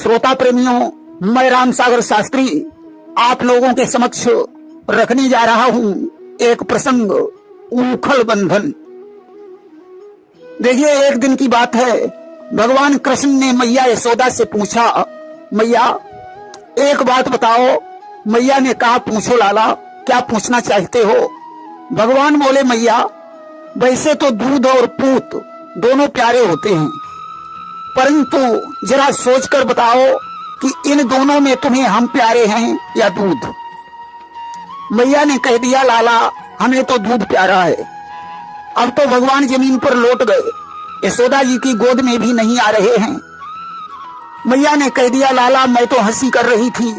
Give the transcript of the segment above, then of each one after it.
श्रोता प्रेमियों, मैं राम सागर शास्त्री आप लोगों के समक्ष रखने जा रहा हूं एक प्रसंग, उखल बंधन। देखिए, एक दिन की बात है, भगवान कृष्ण ने मैया यशोदा से पूछा, मैया एक बात बताओ। मैया ने कहा, पूछो लाला, क्या पूछना चाहते हो। भगवान बोले, मैया वैसे तो दूध और पूत दोनों प्यारे होते हैं, परंतु जरा सोचकर बताओ कि इन दोनों में तुम्हें हम प्यारे हैं या दूध। मैया ने कह दिया, लाला हमें तो दूध प्यारा है। अब तो भगवान जमीन पर लौट गए, यशोदा जी की गोद में भी नहीं आ रहे हैं। मैया ने कह दिया, लाला मैं तो हंसी कर रही थी,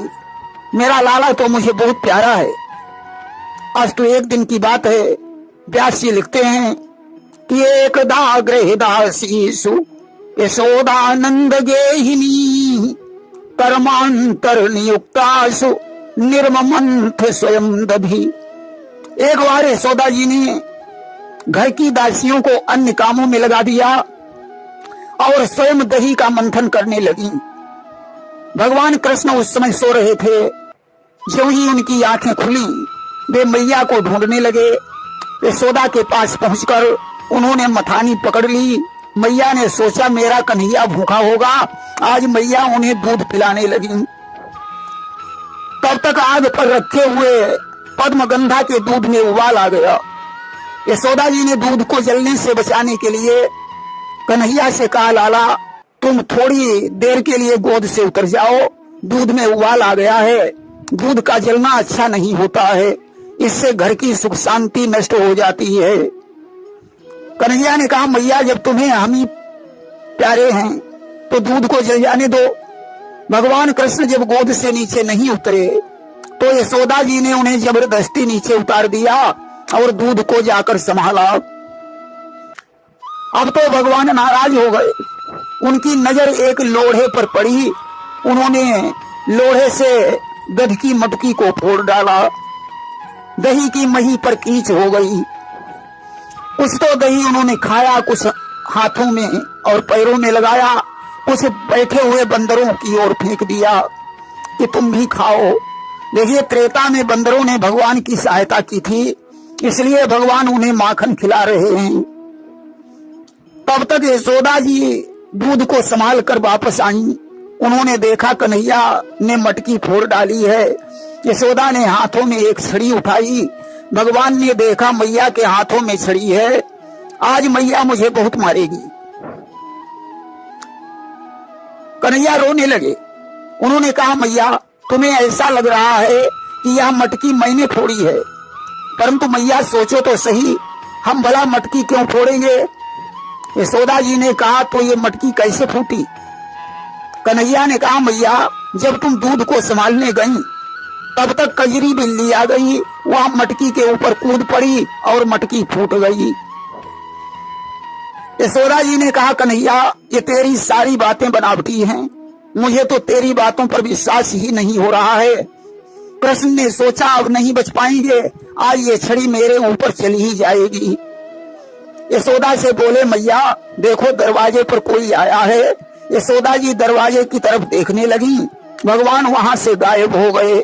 मेरा लाला तो मुझे बहुत प्यारा है। आज तो एक दिन की बात है, व्यास जी लिखते हैं कि एकदा गृहदासीसु यशोदानंद गेहिनी कर्मांतर नियुक्तासु निर्ममंथ स्वयं दधी। एक बार यशोदा जी ने घर की दासियों को अन्य कामों में लगा दिया और स्वयं दही का मंथन करने लगी। भगवान कृष्ण उस समय सो रहे थे। जो ही उनकी आंखें खुली, वे मैया को ढूंढने लगे। यशोदा के पास पहुंचकर उन्होंने मथानी पकड़ ली। मैया ने सोचा, मेरा कन्हैया भूखा होगा, आज मैया उन्हें दूध पिलाने लगी। तब तक आग पर रखे हुए पद्मगंधा के दूध में उबाल आ गया। यशोदा जी ने दूध को जलने से बचाने के लिए कन्हैया से कहा, लाला तुम थोड़ी देर के लिए गोद से उतर जाओ, दूध में उबाल आ गया है, दूध का जलना अच्छा नहीं होता है, इससे घर की सुख शांति नष्ट हो जाती है। कन्हैया ने कहा, मैया जब तुम्हें हम ही प्यारे हैं तो दूध को जल जाने दो। भगवान कृष्ण जब गोद से नीचे नहीं उतरे तो यशोदा जी ने उन्हें जबरदस्ती नीचे उतार दिया और दूध को जाकर संभाला। अब तो भगवान नाराज हो गए। उनकी नजर एक लोढ़े पर पड़ी। उन्होंने लोढ़े से दही की मटकी को फोड़ डाला। दही की मही पर कीच हो गई। कुछ तो दही उन्होंने खाया, कुछ हाथों में और पैरों में लगाया, कुछ बैठे हुए बंदरों की ओर फेंक दिया कि तुम भी खाओ। देखिए, त्रेता में बंदरों ने भगवान की सहायता की थी, इसलिए भगवान उन्हें माखन खिला रहे हैं। तब तक यशोदा जी दूध को संभाल कर वापस आई। उन्होंने देखा कन्हैया ने मटकी फोड़ डाली है। यशोदा ने हाथों में एक छड़ी उठाई। भगवान ने देखा मैया के हाथों में छड़ी है, आज मैया मुझे बहुत मारेगी। कन्हैया रोने लगे। उन्होंने कहा, मैया तुम्हें ऐसा लग रहा है कि यह मटकी मैंने फोड़ी है, परंतु मैया सोचो तो सही, हम भला मटकी क्यों फोड़ेंगे। यशोदा जी ने कहा, तो ये मटकी कैसे फूटी। कन्हैया ने कहा, मैया जब तुम दूध को संभालने गई तब तक कजरी बिल्ली आ गई, वह मटकी के ऊपर कूद पड़ी और मटकी फूट गई। यशोदा जी ने कहा, कन्हैया ये तेरी सारी बातें बनावटी हैं, मुझे तो तेरी बातों पर विश्वास ही नहीं हो रहा है। कृष्ण ने सोचा, अब नहीं बच पाएंगे, आज ये छड़ी मेरे ऊपर चली ही जाएगी। यशोदा से बोले, मैया देखो दरवाजे पर कोई आया है। यशोदा जी दरवाजे की तरफ देखने लगी। भगवान वहां से गायब हो गए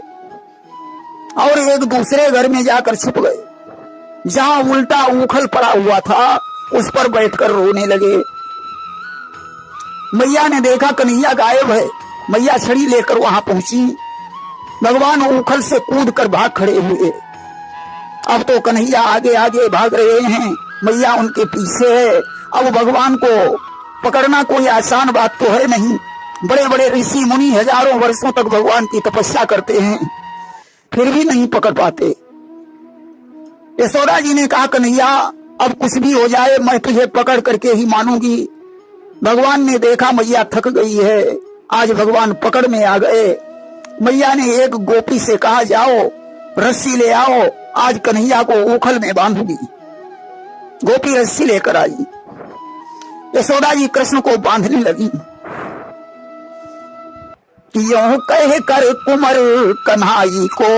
और एक दूसरे घर में जाकर छिप गए। जहां उल्टा उखल पड़ा हुआ था उस पर बैठकर रोने लगे। मैया ने देखा कन्हैया गायब है। मैया छड़ी लेकर वहां पहुंची। भगवान उखल से कूद कर भाग खड़े हुए। अब तो कन्हैया आगे आगे भाग रहे हैं, मैया उनके पीछे है। अब भगवान को पकड़ना कोई आसान बात तो है नहीं। बड़े बड़े ऋषि मुनि हजारों वर्षों तक भगवान की तपस्या करते हैं, फिर भी नहीं पकड़ पाते। यशोदा जी ने कहा, कन्हैया अब कुछ भी हो जाए मैं तुझे पकड़ करके ही मानूंगी। भगवान ने देखा मैया थक गई है, आज भगवान पकड़ में आ गए। मैया ने एक गोपी से कहा, जाओ रस्सी ले आओ, आज कन्हैया को उखल में बांधूंगी। गोपी रस्सी लेकर आई। यशोदा जी कृष्ण को बांधने लगी। यूं कह कर कुंवर कन्हाई को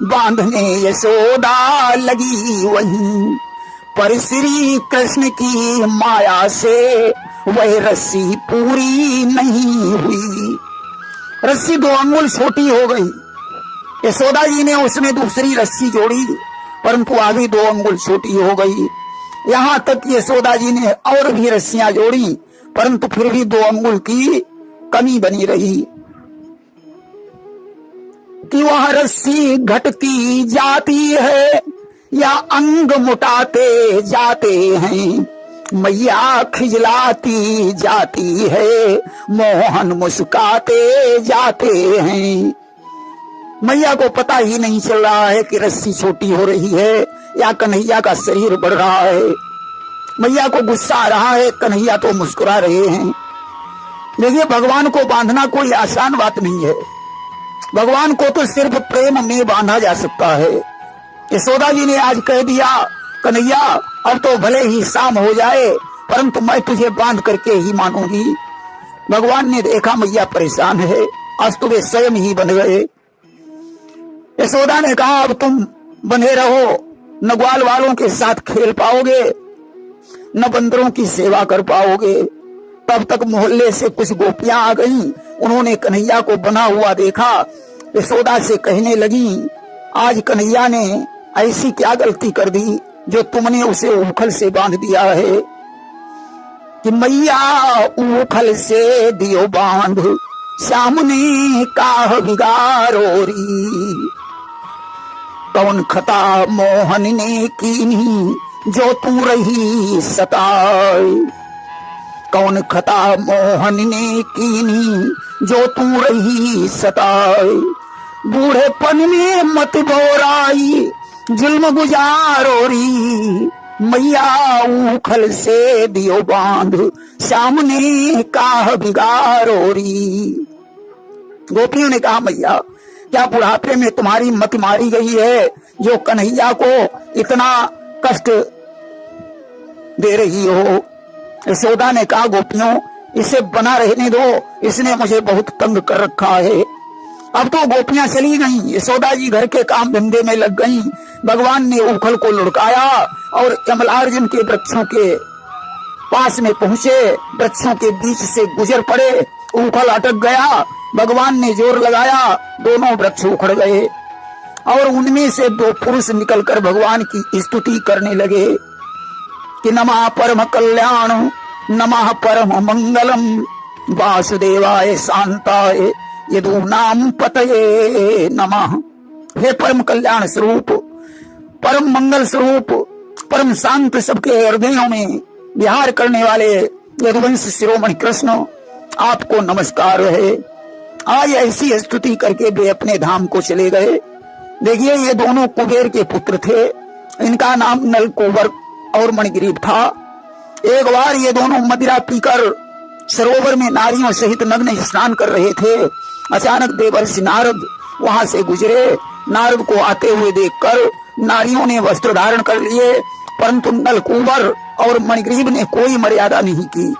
बांधने यशोदा लगी वहीं, पर श्री कृष्ण की माया से वह रस्सी पूरी नहीं हुई। रस्सी 2 अंगुल छोटी हो गई। यशोदा जी ने उसमें दूसरी रस्सी जोड़ी, परंतु आगे 2 अंगुल छोटी हो गई। यहां तक यशोदा जी ने और भी रस्सियां जोड़ी, परंतु फिर भी 2 अंगुल की कमी बनी रही। कि वह रस्सी घटती जाती है या अंग मुटाते जाते हैं, मैया खिजलाती जाती है, मोहन मुस्काते जाते हैं। मैया को पता ही नहीं चल रहा है कि रस्सी छोटी हो रही है या कन्हैया का शरीर बढ़ रहा है। मैया को गुस्सा आ रहा है, कन्हैया तो मुस्कुरा रहे हैं। देखिए, भगवान को बांधना कोई आसान बात नहीं है। भगवान को तो सिर्फ प्रेम में बांधा जा सकता है। यशोदा जी ने आज कह दिया, कन्हैया अब तो भले ही शाम हो जाए, परंतु मैं तुझे बांध करके ही मानूंगी। भगवान ने देखा मैया परेशान है, आज तो वे स्वयं ही बन गए। यशोदा ने कहा, अब तुम बंधे रहो, न ग्वाल वालों के साथ खेल पाओगे, न बंदरों की सेवा कर पाओगे। तब तक मोहल्ले से कुछ गोपियां आ गईं। उन्होंने कन्हैया को बना हुआ देखा। यशोदा से कहने लगी, आज कन्हैया ने ऐसी क्या गलती कर दी जो तुमने उसे उखल से बांध दिया है। कि मैया उखल से दियो बांध, सामने काह बिगारोरी। कौन खता मोहन ने कीनी जो तू रही सताए। कौन खता मोहन ने कीनी जो तू रही सताए। बूढ़ेपन में मत बोराई, जुल्म गुजारोरी। मैया उखल से दियो बांध, सामने काह बिगारोरी। गोपियों ने कहा, मैया क्या बुढ़ापे में तुम्हारी मत मारी गई है जो कन्हैया को इतना कष्ट दे रही हो। यशोदा ने कहा, गोपियों इसे बना रहने दो, इसने मुझे बहुत तंग कर रखा है। अब तो गोपियां चली गईं, यशोदा जी घर के काम धंधे में लग गईं। भगवान ने उखल को लुढ़काया और कमलार्जुन के वृक्षों के पास में पहुंचे। वृक्षों के बीच से गुजर पड़े, उखल अटक गया। भगवान ने जोर लगाया, दोनों वृक्ष उखड़ गए और उनमें से 2 पुरुष निकलकर भगवान की स्तुति करने लगे कि नमः परम कल्याण, नमः परम मंगलम, वासुदेवाय शांताय यदुनाम पतये नमः। हे परम कल्याण स्वरूप, परम मंगल स्वरूप, परम शांत, सबके हृदयों में विहार करने वाले यदुवंश शिरोमणि कृष्ण, आपको नमस्कार है। आज ऐसी स्तुति करके वे अपने धाम को चले गए। देखिए, ये दोनों कुबेर के पुत्र थे। इनका नाम नलकुबर और मणिग्रीव था। एक बार ये दोनों मदिरा पीकर सरोवर में नारियों सहित नग्न स्नान कर रहे थे। अचानक देवर्षि नारद वहां से गुजरे। नारद को आते हुए देखकर नारियों ने वस्त्र धारण कर लिए, परंतु नलकुबर और मणिग्रीव ने कोई मर्यादा नहीं की।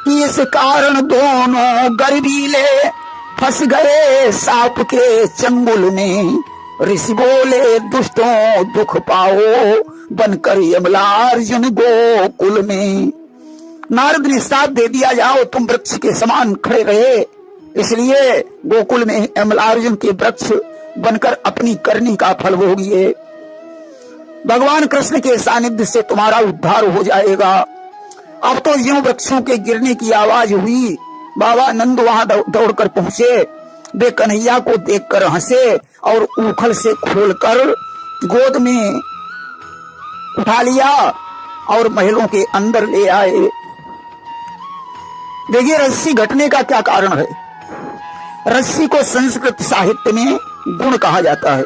इस कारण दोनों गर्वीले फंस गए सांप के चंगुल में। ऋषि बोले, दुष्टों दुख पाओ, बनकर यमलार्जुन गोकुल में। नारद ने साथ दे दिया, जाओ तुम वृक्ष के समान खड़े रहे, इसलिए गोकुल में यमलार्जुन के वृक्ष बनकर अपनी करनी का फल भोगिए। भगवान कृष्ण के सानिध्य से तुम्हारा उद्धार हो जाएगा। अब तो यूं वृक्षों के गिरने की आवाज हुई। बाबा नंद वहां दौड़कर पहुंचे। वे कन्हैया को देखकर हंसे और उखल से खोलकर गोद में उठा लिया और महलों के अंदर ले आए। देखिए, रस्सी घटने का क्या कारण है। रस्सी को संस्कृत साहित्य में गुण कहा जाता है।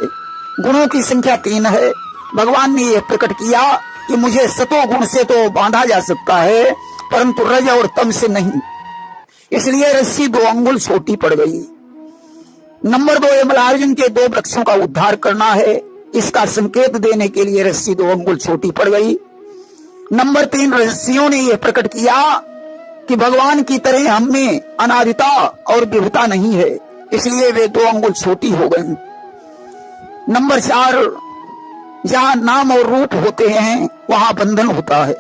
गुणों की संख्या 3 है। भगवान ने यह प्रकट किया कि मुझे सतो गुण से तो बांधा जा सकता है, परंतु रज और तम से नहीं। इसलिए रस्सी 2 अंगुल छोटी पड़ गई। नंबर 2, यमलार्जुन के 2 वृक्षों का उद्धार करना है, इसका संकेत देने के लिए रस्सी 2 अंगुल छोटी पड़ गई। नंबर 3, रस्सियों ने यह प्रकट किया कि भगवान की तरह हम में अनादिता और विभुता नहीं है, इसलिए वे 2 अंगुल छोटी हो गई। नंबर 4, जहां नाम और रूप होते हैं वहां बंधन होता है,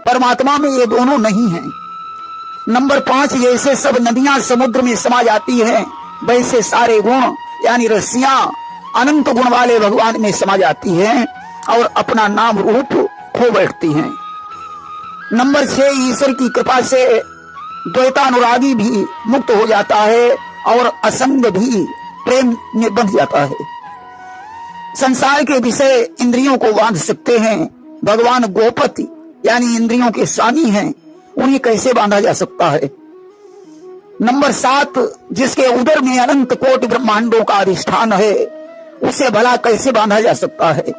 परमात्मा में ये दोनों नहीं हैं। नंबर 5, जैसे सब नदियां समुद्र में समा जाती हैं, वैसे सारे गुण यानी रस्सियां अनंत गुण वाले भगवान में समा जाती हैं और अपना नाम रूप खो बैठती हैं। नंबर 6, ईश्वर की कृपा से द्वैतानुरागी भी मुक्त हो जाता है और असंग भी प्रेम में बंध जाता है। संसार के विषय इंद्रियों को बांध सकते हैं, भगवान गोपति यानी इंद्रियों के स्वामी हैं, उन्हें कैसे बांधा जा सकता है। नंबर 7, जिसके उदर में अनंत कोटि ब्रह्मांडों का अधिष्ठान है, उसे भला कैसे बांधा जा सकता है।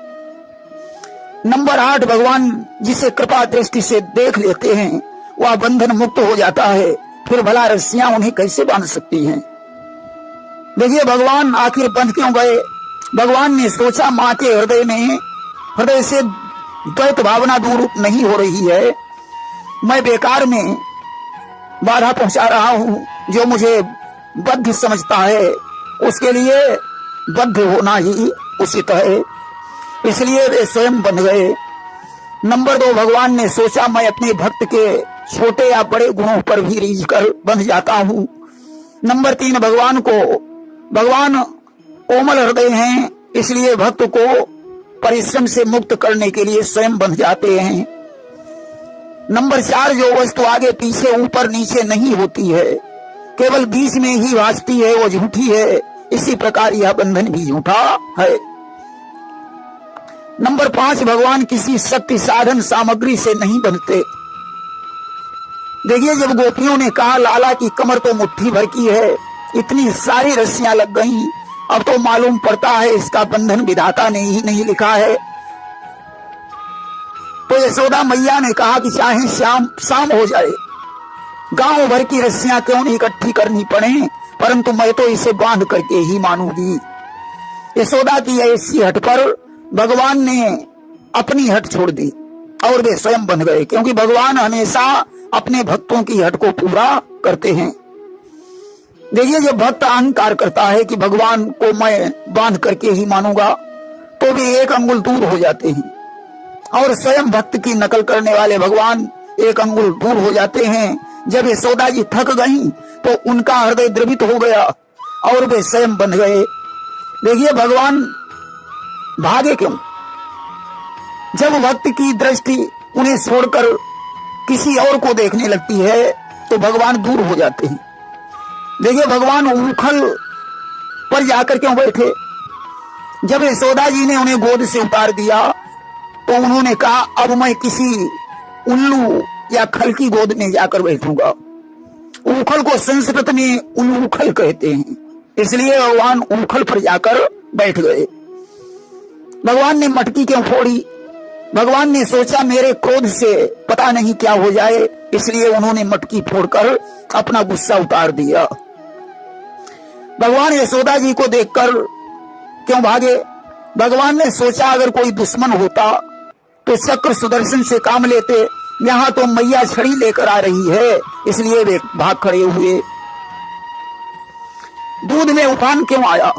नंबर 8, भगवान जिसे कृपा दृष्टि से देख लेते हैं वह बंधन मुक्त हो जाता है, फिर भला रस्सियां उन्हें कैसे बांध सकती हैं। देखिए भगवान आखिर बंध क्यों गए। भगवान ने सोचा मां के हृदय से द्वैत भावना दूर नहीं हो रही है, मैं बेकार में बाधा पहुंचा रहा हूं। जो मुझे बद्ध समझता है उसके लिए बद्ध होना ही उचित है, इसलिए वे स्वयं बन गए। नंबर 2, भगवान ने सोचा मैं अपने भक्त के छोटे या बड़े गुणों पर भी रीझ कर बंध जाता हूं। नंबर 3, भगवान कोमल हृदय हैं, इसलिए भक्त को परिश्रम से मुक्त करने के लिए स्वयं बंध जाते हैं। नंबर 4, जो वस्तु आगे पीछे ऊपर नीचे नहीं होती है, केवल बीच में ही भासती है, वो झूठी है, इसी प्रकार यह बंधन भी झूठा है। नंबर 5, भगवान किसी शक्ति साधन सामग्री से नहीं बनते। देखिए जब गोपियों ने कहा लाला की कमर तो मुट्ठी भर की है, इतनी सारी रस्सियां लग गईं, अब तो मालूम पड़ता है इसका बंधन विधाता ने ही नहीं लिखा है। तो यशोदा मैया ने कहा कि चाहे शाम हो जाए, गांव भर की रस्सियां क्यों नहीं इकट्ठी करनी पड़े, परंतु मैं तो इसे बांध करके ही मानूंगी। यशोदा की ऐसी हट पर भगवान ने अपनी हट छोड़ दी और वे स्वयं बन गए, क्योंकि भगवान हमेशा अपने भक्तों की हट को पूरा करते हैं। देखिए जब भक्त अहंकार करता है कि भगवान को मैं बांध करके ही मानूंगा, तो वे एक अंगुल दूर हो जाते हैं और स्वयं भक्त की नकल करने वाले भगवान एक अंगुल दूर हो जाते हैं। जब यशोदा जी थक गईं, तो उनका हृदय द्रवित हो गया और वे स्वयं बन गए। देखिए भगवान भागे क्यों। जब भक्त की दृष्टि उन्हें छोड़कर किसी और को देखने लगती है, तो भगवान दूर हो जाते हैं। देखिए भगवान उखल पर जाकर क्यों बैठे। जब यशोदा जी ने उन्हें गोद से उतार दिया, तो उन्होंने कहा अब मैं किसी उल्लू या खल की गोद में जाकर बैठूंगा। उखल को संस्कृत में उल्लूखल कहते हैं, इसलिए भगवान उखल पर जाकर बैठ गए। भगवान ने मटकी क्यों फोड़ी। भगवान ने सोचा मेरे क्रोध से पता नहीं क्या हो जाए, इसलिए उन्होंने मटकी फोड़कर अपना गुस्सा उतार दिया। भगवान यशोदा जी को देखकर क्यों भागे। भगवान ने सोचा अगर कोई दुश्मन होता तो चक्र सुदर्शन से काम लेते, यहाँ तो मैया छड़ी लेकर आ रही है, इसलिए वे भाग खड़े हुए। दूध में उफान क्यों आया।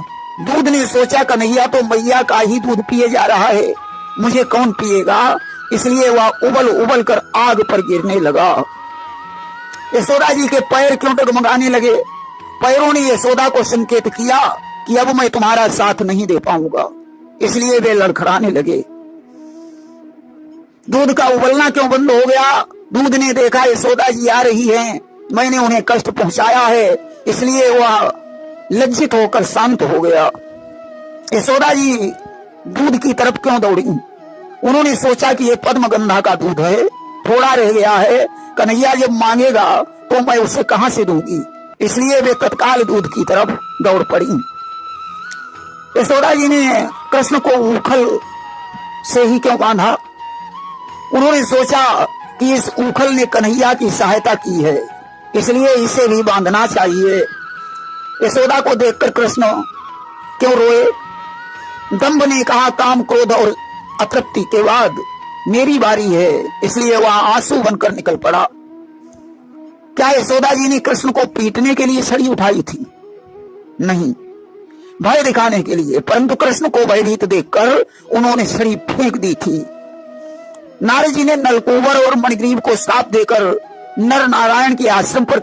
दूध ने सोचा कन्हैया तो मैया का ही दूध पिए जा रहा है, मुझे कौन पिएगा, इसलिए वह उबल उबल कर आग पर गिरने लगा। यशोदा जी के पैर क्यों डगमगाने लगे। पैरों ने यशोदा को संकेत किया कि अब मैं तुम्हारा साथ नहीं दे पाऊंगा, इसलिए वे लड़खड़ाने लगे। दूध का उबलना क्यों बंद हो गया। दूध ने देखा यशोदा जी आ रही हैं, मैंने उन्हें कष्ट पहुंचाया है, इसलिए वह लज्जित होकर शांत हो गया। यशोदा जी दूध की तरफ क्यों दौड़ी। उन्होंने सोचा कि ये पद्मगंधा का दूध है, थोड़ा रह गया है, कन्हैया जब मांगेगा तो मैं उसे कहां से दूंगी, इसलिए वे तत्काल दूध की तरफ दौड़ पड़ी। यशोदा जी ने कृष्ण को उखल से ही क्यों बांधा। उन्होंने सोचा कि इस उखल ने कन्हैया की सहायता की है, इसलिए इसे भी बांधना चाहिए। यशोदा को देखकर कृष्ण क्यों रोए। दंभ ने कहा काम क्रोध और अतृप्ति के बाद मेरी बारी है, इसलिए वह आंसू बनकर निकल पड़ा। क्या यशोदा जी ने कृष्ण को पीटने के लिए छड़ी उठाई थी? नहीं, भय दिखाने के लिए, परंतु कृष्ण को भयभीत देखकर उन्होंने छड़ी फेंक दी थी। नारद जी ने नलकूबर और मणिग्रीव को श्राप देकर नर नारायण के आश्रम पर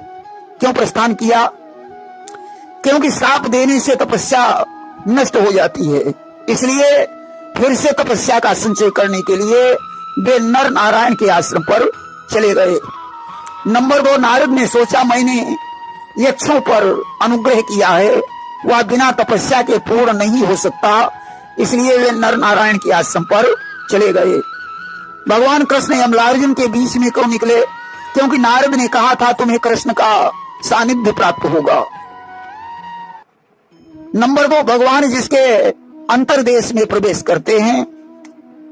क्यों प्रस्थान किया? क्योंकि श्राप देने से तपस्या नष्ट हो जाती है, इसलिए फिर से तपस्या का संचय करने के लिए वे नर नारायण के आश्रम पर चले गए। नंबर 2, नारद ने सोचा मैंने यक्षों पर अनुग्रह किया है, वह बिना तपस्या के पूर्ण नहीं हो सकता, इसलिए वे नर नारायण के आश्रम पर चले गए। भगवान कृष्ण यमलार्जुन के बीच में क्यों निकले? क्योंकि नारद ने कहा था तुम्हें कृष्ण का सानिध्य प्राप्त होगा। नंबर 2, भगवान जिसके अंतर्देश में प्रवेश करते हैं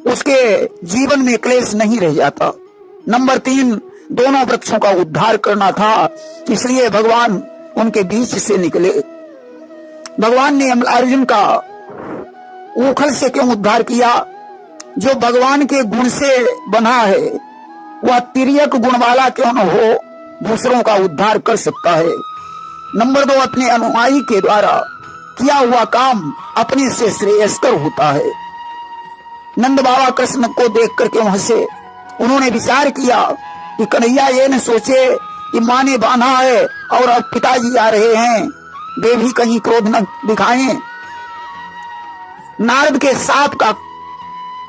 उसके जीवन में क्लेश नहीं रह जाता। नंबर 3, दोनों वृक्षों का उद्धार करना था, इसलिए भगवान उनके बीच से निकले। भगवान ने अर्जुन का ऊखल से क्यों उद्धार किया? जो भगवान के गुण से बना है वह तिर्यक गुण वाला क्यों न हो, दूसरों का उद्धार कर सकता है। नंबर 2, अपने अनुयायी के द्वारा किया हुआ काम अपने से श्रेयस्कर होता है। नंद बाबा कृष्ण को देखकर क्यों हंसे? उन्होंने विचार किया कि कन्हैया ये न सोचे कि माँ ने बांधा है और अब पिताजी आ रहे हैं, वे भी कहीं क्रोध न दिखाएं। नारद के साप का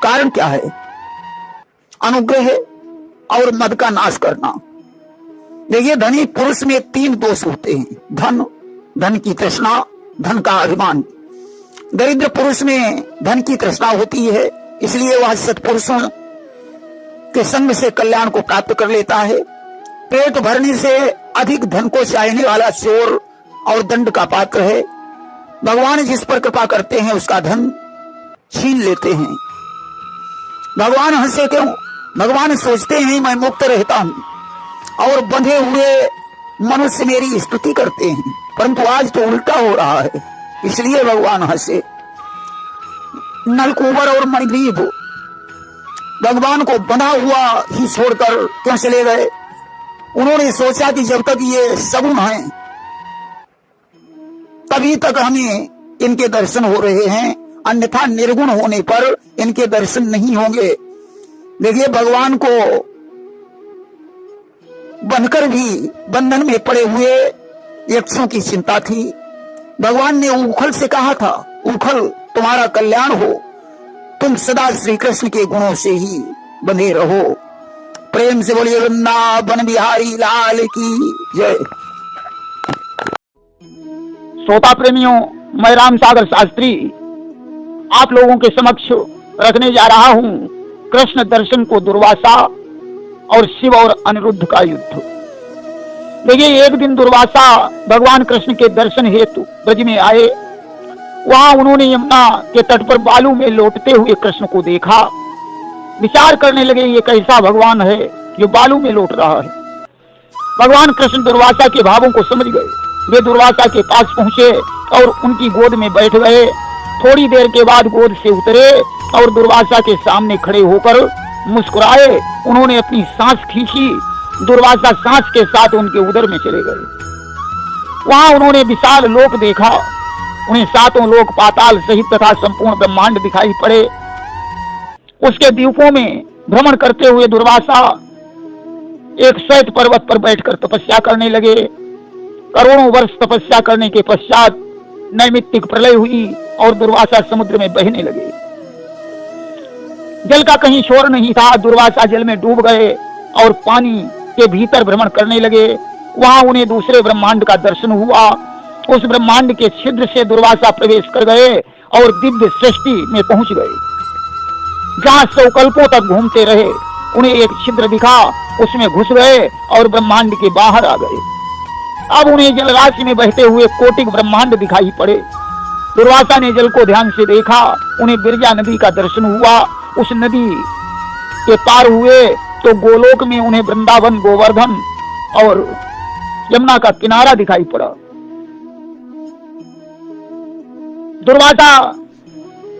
कारण क्या है? अनुग्रह और मद का नाश करना। देखिए, धनी पुरुष में 3 दोष होते हैं, धन, धन की तृष्णा, धन का अभिमान। दरिद्र पुरुष में धन की तृष्णा होती है, इसलिए वह सत्पुरुषों के संग से कल्याण को प्राप्त कर लेता है। पेट भरने से अधिक धन को चाहने वाला चोर और दंड का पात्र है। भगवान जिस पर कृपा करते हैं उसका धन छीन लेते हैं। भगवान हंसे क्यों? भगवान सोचते हैं मैं मुक्त रहता हूं और बंधे हुए मनुष्य मेरी स्तुति करते हैं, परंतु आज तो उल्टा हो रहा है, इसलिए भगवान हंसे। नलकूबर और मणिग्रीव भगवान को बंधा हुआ ही छोड़कर क्यों चले गए? उन्होंने सोचा कि जब तक ये सगुण हैं तभी तक हमें इनके दर्शन हो रहे हैं, अन्यथा निर्गुण होने पर इनके दर्शन नहीं होंगे। देखिए, भगवान को बनकर भी बंधन में पड़े हुए यक्षों की चिंता थी। भगवान ने ऊखल से कहा था, ऊखल तुम्हारा कल्याण हो, तुम सदा श्री कृष्ण के गुणों से ही बंधे रहो। प्रेम से बोलिए वृंदावन बिहारी लाल की जय। श्रोता प्रेमियों, मैं राम सागर शास्त्री आप लोगों के समक्ष रखने जा रहा हूं कृष्ण दर्शन को दुर्वासा और शिव और अनिरुद्ध का युद्ध। देखिए, एक दिन दुर्वासा भगवान कृष्ण के दर्शन हेतु ब्रज में आए। वहां उन्होंने यमुना के तट पर बालू में लौटते हुए कृष्ण को देखा। विचार करने लगे, ये कैसा भगवान है जो बालू में लौट रहा है। भगवान कृष्ण दुर्वासा के भावों को समझ गए। वे दुर्वासा के पास पहुंचे और उनकी गोद में बैठ गए। थोड़ी देर के बाद गोद से उतरे और दुर्वासा के सामने खड़े होकर मुस्कुराए। उन्होंने अपनी सांस खींची। दुर्वासा सांस के साथ उनके उदर में चले गए। वहां उन्होंने विशाल लोक देखा। उन्हें 7 लोक, पाताल सहित तथा संपूर्ण ब्रह्मांड दिखाई पड़े। उसके द्वीपों में भ्रमण करते हुए दुर्वासा एक श्वेत पर्वत पर बैठकर तपस्या करने लगे। करोड़ों वर्ष तपस्या करने के पश्चात नैमित्तिक प्रलय हुई और दुर्वासा समुद्र में बहने लगे। जल का कहीं शोर नहीं था। दुर्वासा जल में डूब गए और पानी के भीतर भ्रमण करने लगे। वहां उन्हें दूसरे ब्रह्मांड का दर्शन हुआ। उस ब्रह्मांड के छिद्र से दुर्वासा प्रवेश कर गए और दिव्य सृष्टि में पहुंच गए, जहां 100 कल्पों तक घूमते रहे। उन्हें एक छिद्र दिखा, उसमें घुस गए और ब्रह्मांड के बाहर आ गए। अब उन्हें जलराशि में बहते हुए कोटिक ब्रह्मांड दिखाई पड़े। दुर्वासा ने जल को ध्यान से देखा। उन्हें बिरजा नदी का दर्शन हुआ। उस नदी के पार हुए तो गोलोक में उन्हें वृंदावन, गोवर्धन और यमुना का किनारा दिखाई पड़ा। दुर्वासा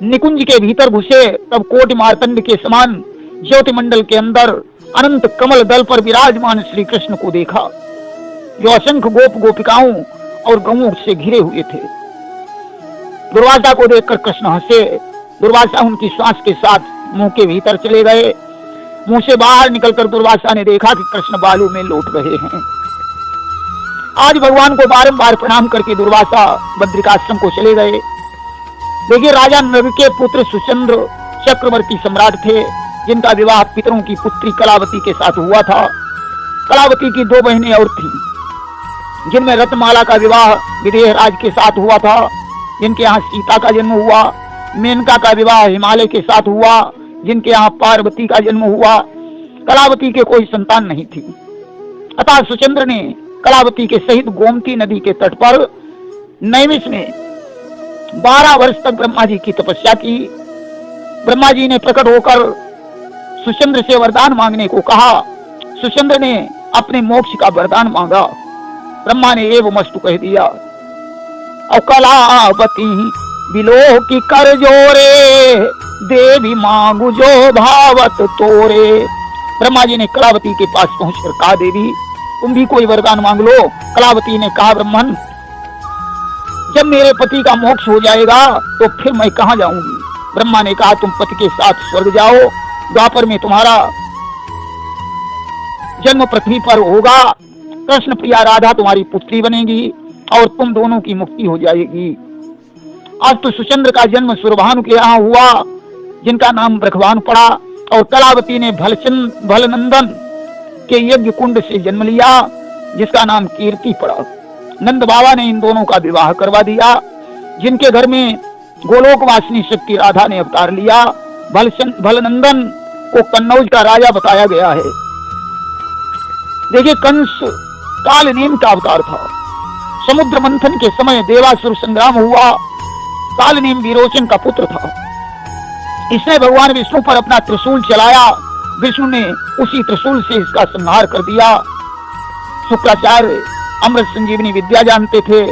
निकुंज के भीतर घुसे तब कोटि मार्तंड के समान ज्योतिमंडल के अंदर अनंत कमल दल पर विराजमान श्री कृष्ण को देखा, जो असंख्य गोप गोपिकाओं और गौओं से घिरे हुए थे। दुर्वासा को देखकर कृष्ण हंसे। दुर्वासा उनकी श्वास के साथ मुंह के भीतर चले गए। मुंह से बाहर निकलकर दुर्वासा ने देखा कि कृष्ण बालू में लौट रहे हैं। आज भगवान को बारंबार प्रणाम करके दुर्वासा बद्रिकाश्रम को चले गए। देखिए, राजा नृग के पुत्र सुचंद्र चक्रवर्ती सम्राट थे, जिनका विवाह पितरों की पुत्री कलावती के साथ हुआ था। कलावती की 2 बहनें और थीं, जिनमें रत्नमाला का विवाह विदेह राज के साथ हुआ था, जिनके यहाँ सीता का जन्म हुआ। मेनका का विवाह हिमालय के साथ हुआ, जिनके यहाँ पार्वती का जन्म हुआ। कलावती के कोई संतान नहीं थी। अतः सुचंद्र ने कलावती के सहित गोमती नदी के तट पर नैमिष में 12 वर्ष तक ब्रह्मा जी की तपस्या की। ब्रह्मा जी ने प्रकट होकर सुचंद्र से वरदान मांगने को कहा। सुचंद्र ने अपने मोक्ष का वरदान मांगा। ब्रह्मा ने एवमस्तु कह दिया। और कलावती बिलोह की कर जोरे, देवी मांगू जो भावत तोरे। ब्रह्मा जी ने कलावती के पास पहुंचकर कहा, देवी तुम भी कोई वरदान मांग लो। कलावती ने कहा, ब्रह्मन जब मेरे पति का मोक्ष हो जाएगा तो फिर मैं कहां जाऊंगी। ब्रह्मा ने कहा, तुम पति के साथ स्वर्ग जाओ, द्वापर में तुम्हारा जन्म पृथ्वी पर होगा। कृष्ण प्रिया राधा तुम्हारी पुत्री बनेगी और तुम दोनों की मुक्ति हो जाएगी। आज तो सुचंद्र का जन्म सुरभानु के यहाँ हुआ, जिनका नाम ब्रखभानु पड़ा, और कलावती ने भलनंदन के यज्ञ कुंड से जन्म लिया, जिसका नाम कीर्ति पड़ा। नंद बाबा ने इन दोनों का विवाह करवा दिया, जिनके घर में गोलोक वासिनी शक्ति राधा ने अवतार लिया। भलनंदन को कन्नौज का राजा बताया गया है। देखिए, कंस कालनेम का अवतार था। समुद्र मंथन के समय देवासुर संग्राम हुआ। कालनेम विरोचन का पुत्र था। इसने भगवान विष्णु पर अपना त्रिशूल चलाया। विष्णु ने उसी त्रिशूल से इसका संहार कर दिया। शुक्राचार्य अमृत संजीवनी विद्या जानते थे,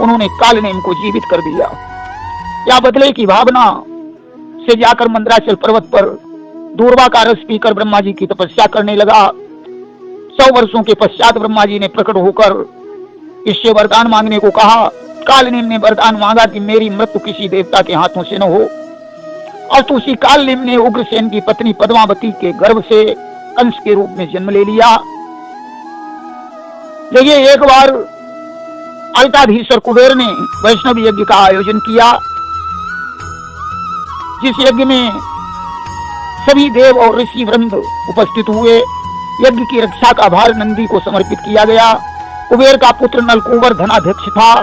उन्होंने कालनेम को जीवित कर दिया। या बदले की भावना से जाकर मंदराचल पर्वत पर दूर्वा का रस पीकर ब्रह्मा जी की तपस्या करने लगा। 100 वर्षों के पश्चात ब्रह्मा जी ने प्रकट होकर इससे वरदान मांगने को कहा। कालनेम ने वरदान मांगा कि मेरी मृत्यु किसी देवता के हाथों से न हो। और तो उसी कालनेम ने उग्रसेन की पत्नी पद्मावती के गर्भ से कंस के रूप में जन्म ले लिया। देखिए, एक बार अलकाधीश्वर कुबेर ने वैष्णव यज्ञ का आयोजन किया, जिस यज्ञ में सभी देव और ऋषि वृंद उपस्थित हुए। यज्ञ की रक्षा का भार नंदी को समर्पित किया गया। कुबेर का पुत्र नलकूबर धनाध्यक्ष था।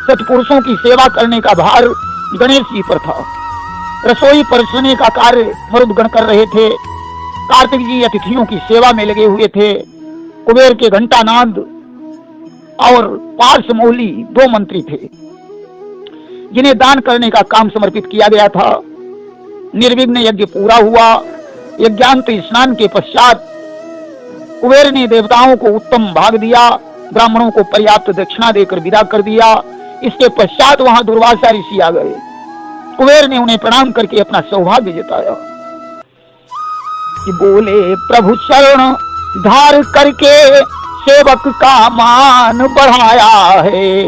सत्पुरुषों की सेवा करने का भार गणेश जी पर था। रसोई परसने का कार्य मरुदगण कर रहे थे। कार्तिक जी अतिथियों की सेवा में लगे हुए थे। कुबेर के घंटानाद और पार्श्वमौली 2 मंत्री थे, जिन्हें दान करने का काम समर्पित किया गया था। निर्विघ्न यज्ञ पूरा हुआ। यज्ञांत स्नान के पश्चात कुबेर ने देवताओं को उत्तम भाग दिया, ब्राह्मणों को पर्याप्त दक्षिणा देकर विदा कर दिया। इसके पश्चात वहां दुर्वासा ऋषि आ गए। कुबेर ने उन्हें प्रणाम करके अपना सौभाग्य जताया कि बोले, प्रभु शरण धार करके सेवक का मान बढ़ाया है,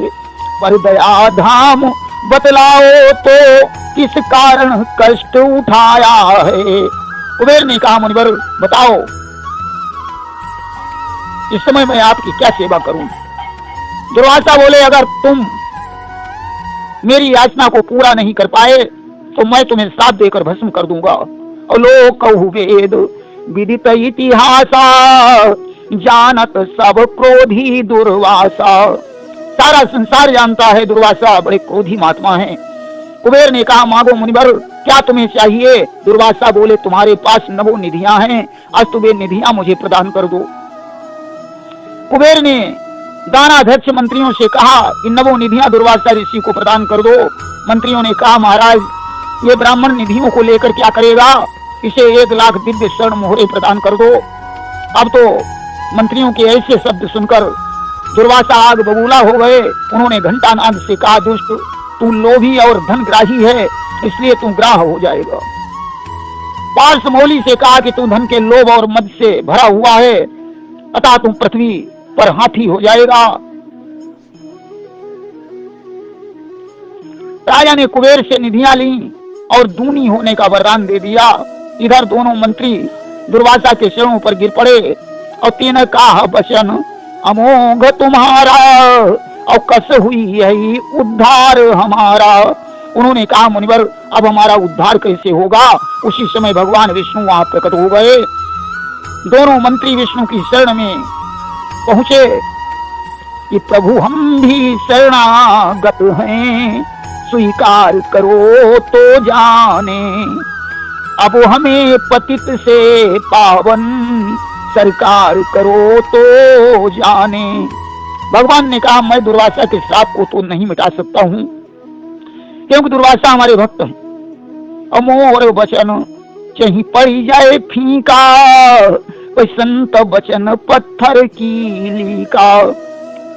पर दया धाम बतलाओ तो किस कारण कष्ट उठाया है। कुबेर ने कहा, मुनिवर बताओ इस समय मैं आपकी क्या सेवा करूं। दुर्वासा बोले, अगर तुम मेरी याचना को पूरा नहीं कर पाए तो मैं तुम्हें श्राप देकर भस्म कर दूंगा। और लोक कहु वेद विदित इतिहासा, जानत सब क्रोधी दुर्वासा। सारा संसार जानता है दुर्वासा बड़े क्रोधी महात्मा हैं। कुबेर ने कहा, मांगो मुनिवर, क्या तुम्हें चाहिए। दुर्वासा बोले, तुम्हारे पास नवो निधियां हैं, अस्तु वे निधियां मुझे प्रदान कर दो। कुबेर ने दानाध्यक्ष मंत्रियों से कहा कि नवो निधियां दुर्वासा ऋषि को प्रदान कर दो। मंत्रियों ने कहा, महाराज ये ब्राह्मण निधियों को लेकर क्या करेगा, इसे 1 लाख दिव्य स्वर्ण मोहरे प्रदान कर दो। अब तो मंत्रियों के ऐसे शब्द सुनकर दुर्वासा आग बबूला हो गए। उन्होंने घंटानाद से कहा, दुष्ट तू लोभी और धनग्राही है, इसलिए तू ग्राह हो जाएगा। पार्श्वमौली से कहा कि तू धन के लोभ और मद से भरा हुआ है, अतः तू पृथ्वी पर हाथी हो जाएगा। राजा ने कुबेर से निधियां ली और दूनी होने का वरदान दे दिया। इधर दोनों मंत्री दुर्वासा के चरणों पर गिर पड़े और तीन कहा वचन अमोघ तुम्हारा और कस हुई यही उद्धार हमारा। उन्होंने कहा मुनिवर अब हमारा उद्धार कैसे होगा। उसी समय भगवान विष्णु वहां प्रकट हो गए। दोनों मंत्री विष्णु की शरण में पहुंचे कि प्रभु हम भी शरणागत हैं, स्वीकार करो तो जाने, अब हमें पतित से पावन सरकार करो तो जाने। भगवान ने कहा मैं दुर्वासा के श्राप को तो नहीं मिटा सकता हूं, क्योंकि दुर्वासा हमारे भक्त हैं। अमोर वचन चाहे पड़ी जाए फीका, कोई संत वचन पत्थर की लीका।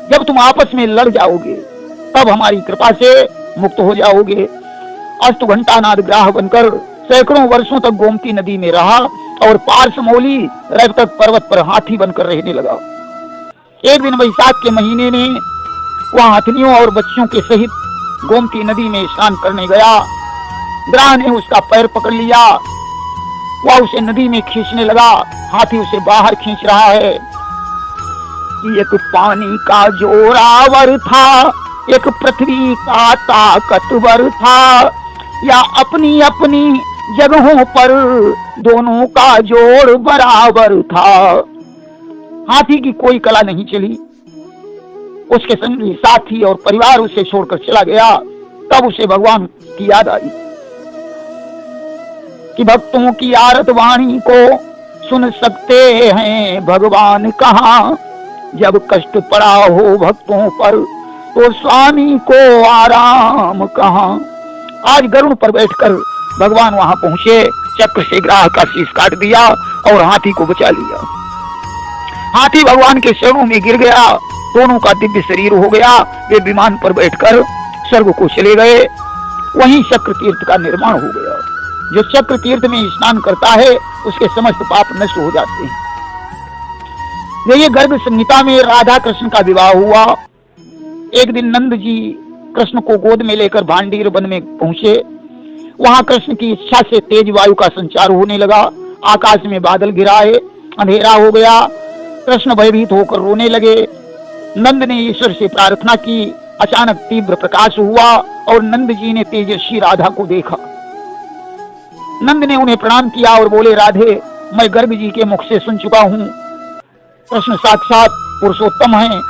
जब तुम आपस में लड़ जाओगे तब हमारी कृपा से मुक्त हो जाओगे। अस्त घंटानाद ग्राह बनकर सैकड़ों वर्षों तक गोमती नदी में रहा और पार्श्वमौली रजतक पर्वत पर हाथी बनकर रहने लगा। एक दिन वैशाख के महीने में वह हाथियों और बच्चों के सहित गोमती नदी में स्नान करने गया। ग्राह ने उसका पैर पकड़ लिया, वह उसे नदी में खींचने लगा। हाथी उसे बाहर खींच रहा है। एक पानी का जोरावर था, एक पृथ्वी का ताकतवर था, या अपनी अपनी जगहों पर दोनों का जोड़ बराबर था। हाथी की कोई कला नहीं चली। उसके संगी साथी और परिवार उसे छोड़कर चला गया। तब उसे भगवान की याद आई कि भक्तों की आरत वाणी को सुन सकते हैं भगवान कहाँ। जब कष्ट पड़ा हो भक्तों पर तो स्वामी को आराम कहाँ। आज गरुड़ पर बैठकर भगवान वहां पहुंचे, चक्र से ग्राह का शीश काट दिया और हाथी को बचा लिया। हाथी भगवान के चरणों में गिर गया, दोनों का दिव्य शरीर हो गया। वे विमान पर बैठकर स्वर्ग को चले गए। वहीं चक्र तीर्थ का निर्माण हो गया। जो चक्र तीर्थ में स्नान करता है उसके समस्त पाप नष्ट हो जाते हैं। देखिए गर्भ संहिता में राधा कृष्ण का विवाह हुआ। एक दिन नंद जी कृष्ण को गोद में लेकर भांडीर वन में पहुंचे। वहां कृष्ण की इच्छा से तेज वायु का संचार होने लगा। आकाश में बादल गिराए, अंधेरा हो गया। कृष्ण भयभीत होकर रोने लगे। नंद ने ईश्वर से प्रार्थना की। अचानक तीव्र प्रकाश हुआ और नंद जी ने तेजस्वी राधा को देखा। नंद ने उन्हें प्रणाम किया और बोले, राधे मैं गर्ग जी के मुख से सुन चुका हूँ, कृष्ण साक्षात पुरुषोत्तम हैं,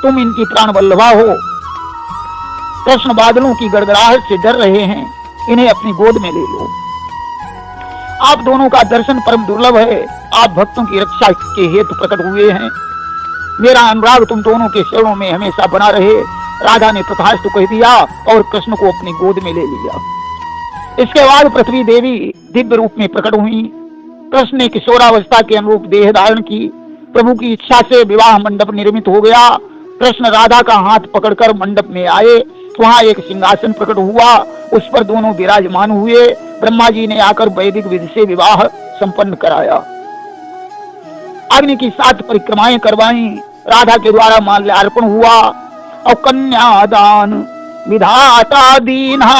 तुम इनकी प्राण वल्लभा हो। कृष्ण बादलों की गड़गड़ाहट से डर रहे हैं, इन्हें अपनी गोद में ले लो। आप दोनों का दर्शन परम दुर्लभ है। आप भक्तों की रक्षा के हेतु प्रकट हुए हैं। मेरा अनुराग तुम दोनों के चरणों में हमेशा बना रहे। राधा ने तथास्तु कह दिया और कृष्ण को अपनी गोद में ले लिया। इसके बाद पृथ्वी देवी दिव्य रूप में प्रकट हुई। कृष्ण ने किशोरावस्था के अनुरूप देह धारण की। प्रभु की इच्छा से विवाह मंडप निर्मित हो गया। कृष्ण राधा का हाथ पकड़कर मंडप में आए। वहां एक सिंहासन प्रकट हुआ, उस पर दोनों विराजमान हुए। ब्रह्मा जी ने आकर वैदिक विधि से विवाह संपन्न कराया। अग्नि की 7 परिक्रमाएं करवाई। राधा के द्वारा माल्यार्पण हुआ और कन्यादान विधाता दीना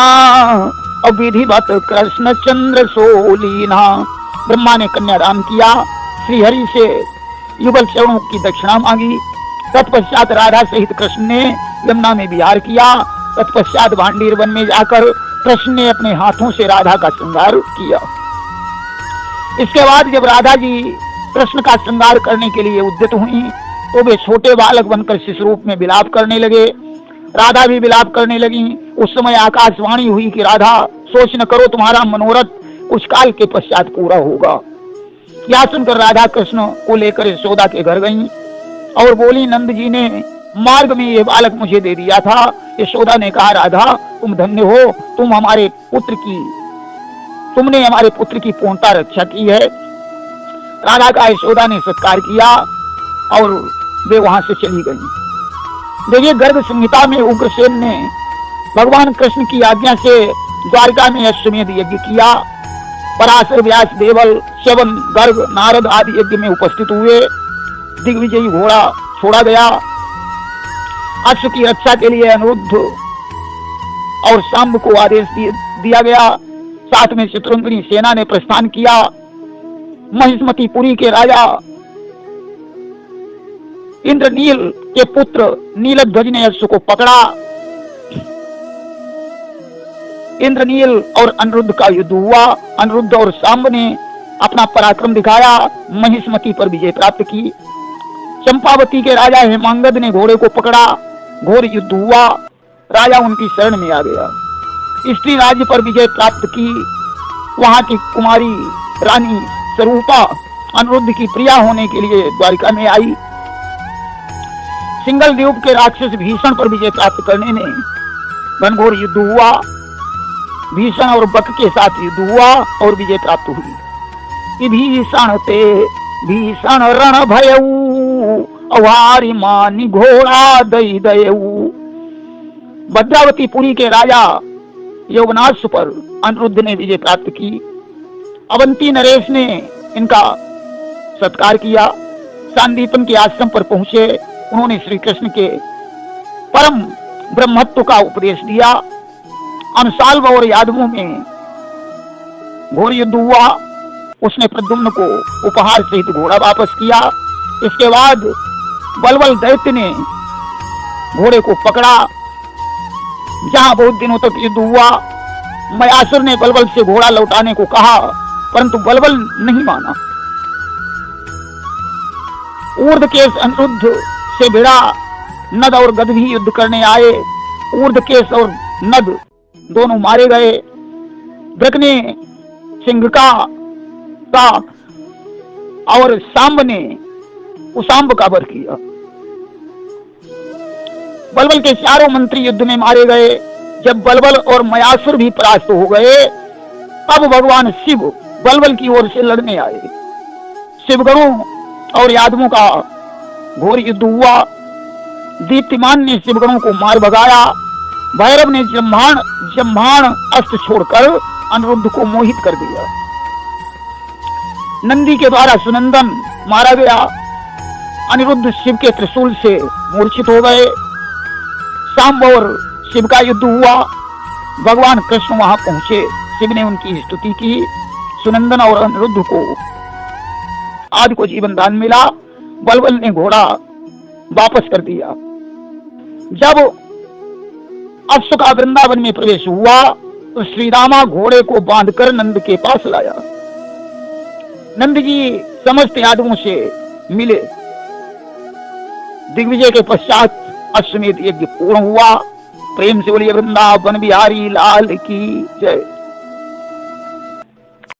और विधिवत कृष्ण चंद्र सोलीना। ब्रह्मा ने कन्यादान किया। श्रीहरि से युगल चरणों की दक्षिणा मांगी। तत्पश्चात राधा सहित कृष्ण ने यमुना में विहार किया। तत्पश्चात भांडीर वन में जाकर कृष्ण ने अपने हाथों से राधा का श्रृंगार किया। इसके बाद जब राधा जी कृष्ण का श्रृंगार करने के लिए उद्यत हुई तो वे छोटे बालक बनकर शिशु रूप में विलाप करने लगे। राधा भी विलाप करने लगी। उस समय आकाशवाणी हुई कि राधा सोच न करो, तुम्हारा मनोरथ कुछ काल के पश्चात पूरा होगा। यह सुनकर राधा कृष्ण को लेकर यशोदा के घर गईं और बोली, नंद जी ने मार्ग में ये बालक मुझे दे दिया था। यशोदा ने कहा, राधा तुम धन्य हो, तुमने हमारे पुत्र की पूर्णता रक्षा की है। राधा का यशोदा ने सत्कार किया और वे वहां से चली गई। देखिए गर्ग संहिता में उग्रसेन ने भगवान कृष्ण की आज्ञा से द्वारका में अश्वमेध यज्ञ किया। पराशर, व्यास, देवल, च्यवन, गर्ग, नारद आदि यज्ञ में उपस्थित हुए। दिग्विजयी घोड़ा छोड़ा गया। अश्व की रक्षा के लिए अनिरुद्ध और शाम्ब को आदेश दिया गया। साथ में शत्रुघ्न सेना ने प्रस्थान किया। महिष्मतीपुरी के राजा इंद्रनील के पुत्र नीलध्वज ने अश्व को पकड़ा। इंद्रनील और अनिरुद्ध का युद्ध हुआ। अनिरुद्ध और सांब ने अपना पराक्रम दिखाया, महिष्मती पर विजय प्राप्त की। चंपावती के राजा हेमांगद ने घोड़े को पकड़ा, घोर युद्ध हुआ, राजा उनकी शरण में आ गया। स्त्री राज्य पर विजय प्राप्त की। वहां की कुमारी रानी स्वरूपा अनिरुद्ध की प्रिया होने के लिए द्वारिका में आई। सिंगल द्वीप के राक्षस भीषण पर विजय प्राप्त करने में घनघोर युद्ध हुआ। भीषण और बक के साथ युद्ध हुआ और विजय प्राप्त हुई। भीषण ते भीषण रण भयऊ अवारी मानी घोड़ा दई दयऊ। भद्रावतीपुरी के राजा यौवनाश्व पर अनिरुद्ध ने विजय प्राप्त की। अवंती नरेश ने इनका सत्कार किया। सांदीपन के आश्रम पर पहुंचे, उन्होंने श्री कृष्ण के परम ब्रह्मत्व का उपदेश दिया। अनुसाल्व और यादवों में घोर युद्ध हुआ। उसने प्रद्युम्न को उपहार सहित घोड़ा वापस किया। इसके बाद बलबल दैत्य ने घोड़े को पकड़ा। जहां बहुत दिनों तक युद्ध हुआ, मयासुर ने बलबल से घोड़ा लौटाने को कहा, परंतु बलबल नहीं माना। ऊर्ध्वकेश अनिरुद्ध से भिड़ा। नद और गद भी युद्ध करने आए। ऊर्ध्वकेश और नद दोनों मारे गए। वृक ने सिंघका का और सांब ने उसांब का वर किया। बलबल के चारों मंत्री युद्ध में मारे गए। जब बलबल और मयासुर भी परास्त हो गए, अब भगवान शिव बलबल की ओर से लड़ने आए। शिवगणों और यादवों का घोर युद्ध हुआ। दीप्तिमान ने शिवगणों को मार भगाया। भैरव ने जम्भाण अस्त्र छोड़कर अनिरुद्ध को मोहित कर दिया। नंदी के द्वारा सुनंदन मारा गया। अनिरुद्ध शिव के त्रिशूल से मूर्छित हो गए। सांब और शिव का युद्ध हुआ। भगवान कृष्ण वहां पहुंचे। शिव ने उनकी स्तुति की। सुनंदन और अनिरुद्ध को आदि को जीवन दान मिला। बलबल ने घोड़ा वापस कर दिया। जब अश्व का वृंदावन में प्रवेश हुआ तो श्री रामा घोड़े को बांधकर नंद के पास लाया। नंद जी समस्त यादवों से मिले। दिग्विजय के पश्चात अश्वमेध यज्ञ पूर्ण हुआ। प्रेम से बोलिए वृंदावन बिहारी लाल की जय।